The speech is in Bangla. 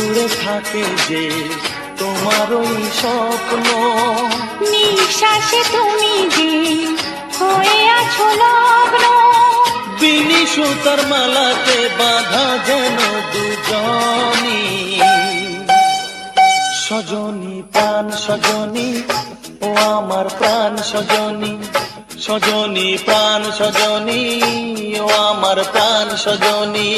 জুড়ে থাকে যে তোমার ওই স্বপ্ন, নিঃশ্বাসে তুমি যে হয়ে আছো লগ্ন, বিনি সুতার মালাতে বাঁধা যেন দুজনি। সজনী প্রাণ সজনী, ও আমার প্রাণ সজনী, সজনী প্রাণ সজনী, ও আমার প্রাণ সজনী।